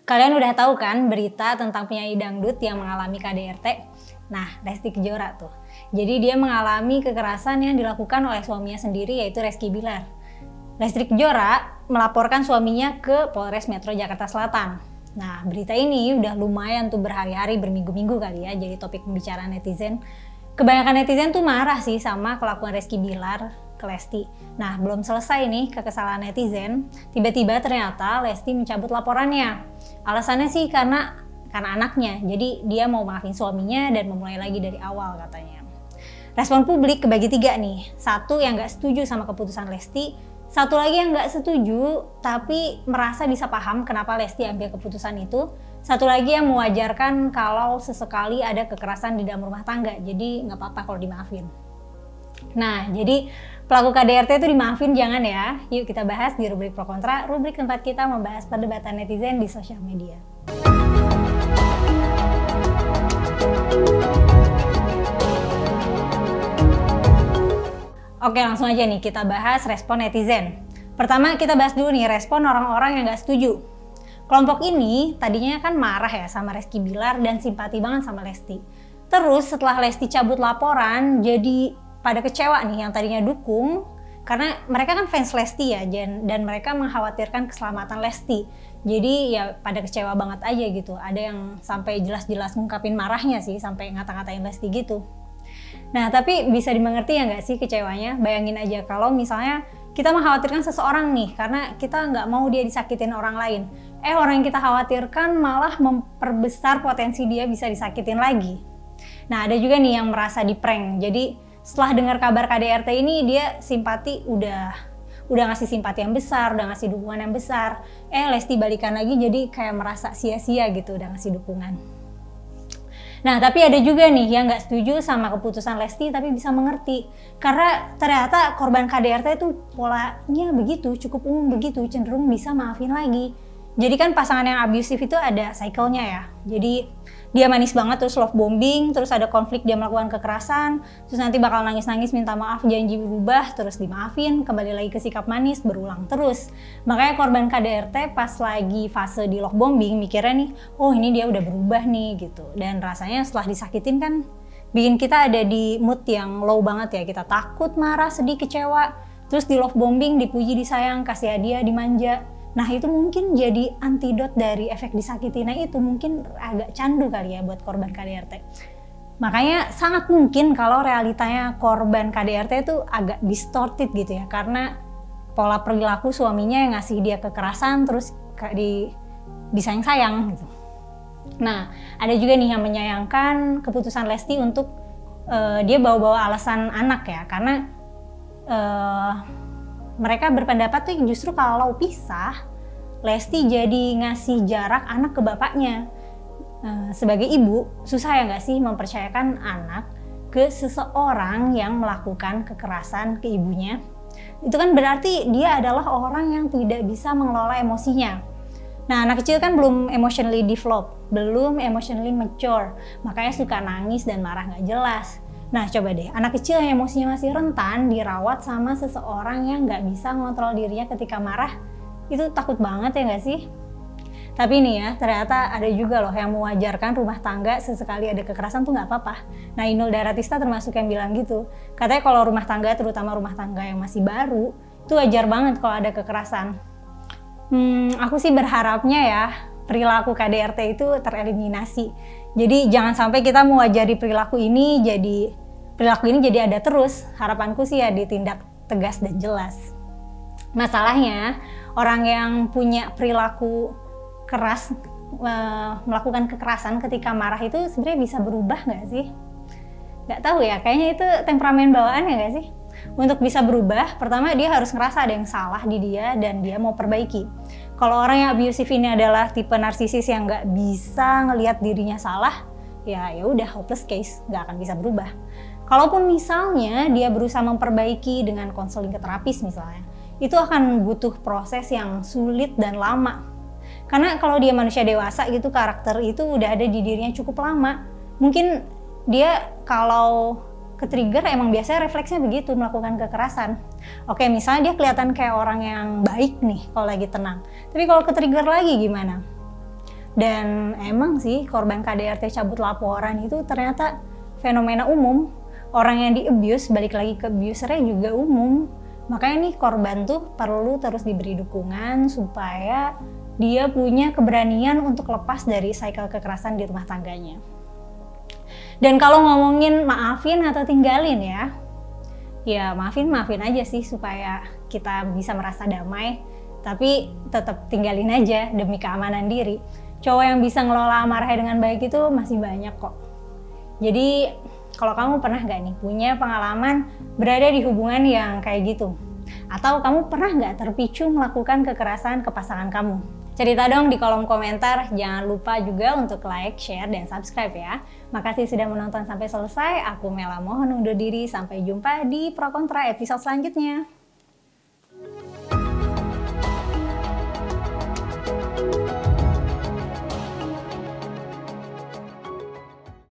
Kalian udah tahu kan berita tentang penyanyi dangdut yang mengalami KDRT? Nah, Lesti Kejora tuh. Jadi dia mengalami kekerasan yang dilakukan oleh suaminya sendiri, yaitu Rizky Bilar. Lesti Kejora melaporkan suaminya ke Polres Metro Jakarta Selatan. Nah, berita ini udah lumayan tuh berhari-hari, berminggu-minggu kali ya, jadi topik pembicaraan netizen. Kebanyakan netizen tuh marah sih sama kelakuan Rizky Bilar ke Lesti. Nah, belum selesai nih kekesalan netizen, tiba-tiba ternyata Lesti mencabut laporannya. Alasannya sih karena anaknya, jadi dia mau maafin suaminya dan memulai lagi dari awal katanya. Respon publik kebagi tiga nih, satu yang nggak setuju sama keputusan Lesti, satu lagi yang nggak setuju tapi merasa bisa paham kenapa Lesti ambil keputusan itu, satu lagi yang mewajarkan kalau sesekali ada kekerasan di dalam rumah tangga, jadi nggak apa-apa kalau dimaafin. Nah, jadi pelaku KDRT itu dimaafin jangan ya. Yuk kita bahas di rubrik Pro Kontra, rubrik tempat kita membahas perdebatan netizen di sosial media. Oke, langsung aja nih kita bahas respon netizen. Pertama kita bahas dulu nih respon orang-orang yang nggak setuju. Kelompok ini tadinya kan marah ya sama Rizky Bilar dan simpati banget sama Lesti. Terus setelah Lesti cabut laporan, jadi pada kecewa nih yang tadinya dukung, karena mereka kan fans Lesti ya, dan mereka mengkhawatirkan keselamatan Lesti. Jadi ya pada kecewa banget aja gitu. Ada yang sampai jelas-jelas ngungkapin marahnya sih, sampai ngata-ngatain Lesti gitu. Nah, tapi bisa dimengerti ya nggak sih kecewanya? Bayangin aja kalau misalnya kita mengkhawatirkan seseorang nih, karena kita nggak mau dia disakitin orang lain. Orang yang kita khawatirkan malah memperbesar potensi dia bisa disakitin lagi. Nah, ada juga nih yang merasa di-prank. Jadi setelah dengar kabar KDRT ini, dia simpati udah ngasih simpati yang besar, udah ngasih dukungan yang besar. Lesti balikan lagi jadi kayak merasa sia-sia gitu udah ngasih dukungan. Nah, tapi ada juga nih yang nggak setuju sama keputusan Lesti tapi bisa mengerti. Karena ternyata korban KDRT itu polanya begitu, cukup umum begitu, cenderung bisa maafin lagi. Jadi kan pasangan yang abusive itu ada cycle-nya ya. Jadi dia manis banget terus love bombing, terus ada konflik dia melakukan kekerasan, terus nanti bakal nangis-nangis minta maaf, janji berubah, terus dimaafin, kembali lagi ke sikap manis, berulang terus. Makanya korban KDRT pas lagi fase di love bombing mikirnya nih, oh ini dia udah berubah nih gitu. Dan rasanya setelah disakitin kan bikin kita ada di mood yang low banget ya, kita takut, marah, sedih, kecewa. Terus di love bombing dipuji, disayang, kasih hadiah, dimanja. Nah itu mungkin jadi antidot dari efek disakitina itu, mungkin agak candu kali ya buat korban KDRT. Makanya sangat mungkin kalau realitanya korban KDRT itu agak distorted gitu ya, karena pola perilaku suaminya yang ngasih dia kekerasan terus disayang-sayang gitu. Nah ada juga nih yang menyayangkan keputusan Lesti untuk dia bawa-bawa alasan anak ya, karena mereka berpendapat tuh justru kalau pisah, Lesti jadi ngasih jarak anak ke bapaknya. Sebagai ibu, susah ya nggak sih mempercayakan anak ke seseorang yang melakukan kekerasan ke ibunya? Itu kan berarti dia adalah orang yang tidak bisa mengelola emosinya. Nah, anak kecil kan belum emotionally develop, belum emotionally mature, makanya suka nangis dan marah nggak jelas. Nah coba deh, anak kecil yang emosinya masih rentan dirawat sama seseorang yang nggak bisa mengontrol dirinya ketika marah, itu takut banget ya nggak sih? Tapi nih ya, ternyata ada juga loh yang mewajarkan rumah tangga sesekali ada kekerasan tuh nggak apa-apa. Nah Inul Daratista termasuk yang bilang gitu. Katanya kalau rumah tangga, terutama rumah tangga yang masih baru, itu wajar banget kalau ada kekerasan. Aku sih berharapnya ya, perilaku KDRT itu tereliminasi. Jadi jangan sampai kita mewajari perilaku ini jadi ada terus. Harapanku sih ya ditindak tegas dan jelas. Masalahnya orang yang punya perilaku keras melakukan kekerasan ketika marah itu sebenarnya bisa berubah nggak sih? Nggak tahu ya, kayaknya itu temperamen bawaan ya nggak sih? Untuk bisa berubah, pertama dia harus ngerasa ada yang salah di dia dan dia mau perbaiki. Kalau orang yang abusive ini adalah tipe narsisis yang nggak bisa ngelihat dirinya salah, ya udah hopeless case, nggak akan bisa berubah. Kalaupun misalnya dia berusaha memperbaiki dengan konseling ke terapis misalnya, itu akan butuh proses yang sulit dan lama. Karena kalau dia manusia dewasa gitu, karakter itu udah ada di dirinya cukup lama. Mungkin dia kalau ke-trigger emang biasanya refleksnya begitu, melakukan kekerasan. Oke, misalnya dia kelihatan kayak orang yang baik nih kalau lagi tenang. Tapi kalau ke-trigger lagi gimana? Dan emang sih korban KDRT cabut laporan itu ternyata fenomena umum. Orang yang di-abuse balik lagi ke abusernya juga umum. Makanya nih korban tuh perlu terus diberi dukungan supaya dia punya keberanian untuk lepas dari cycle kekerasan di rumah tangganya. Dan kalau ngomongin maafin atau tinggalin ya maafin aja sih supaya kita bisa merasa damai. Tapi tetap tinggalin aja demi keamanan diri. Cowok yang bisa ngelola amarahnya dengan baik itu masih banyak kok. Jadi kalau kamu pernah nggak nih punya pengalaman berada di hubungan yang kayak gitu? Atau kamu pernah nggak terpicu melakukan kekerasan ke pasangan kamu? Cerita dong di kolom komentar. Jangan lupa juga untuk like, share, dan subscribe ya. Makasih sudah menonton sampai selesai. Aku Mela mohon undur diri. Sampai jumpa di Pro Kontra episode selanjutnya.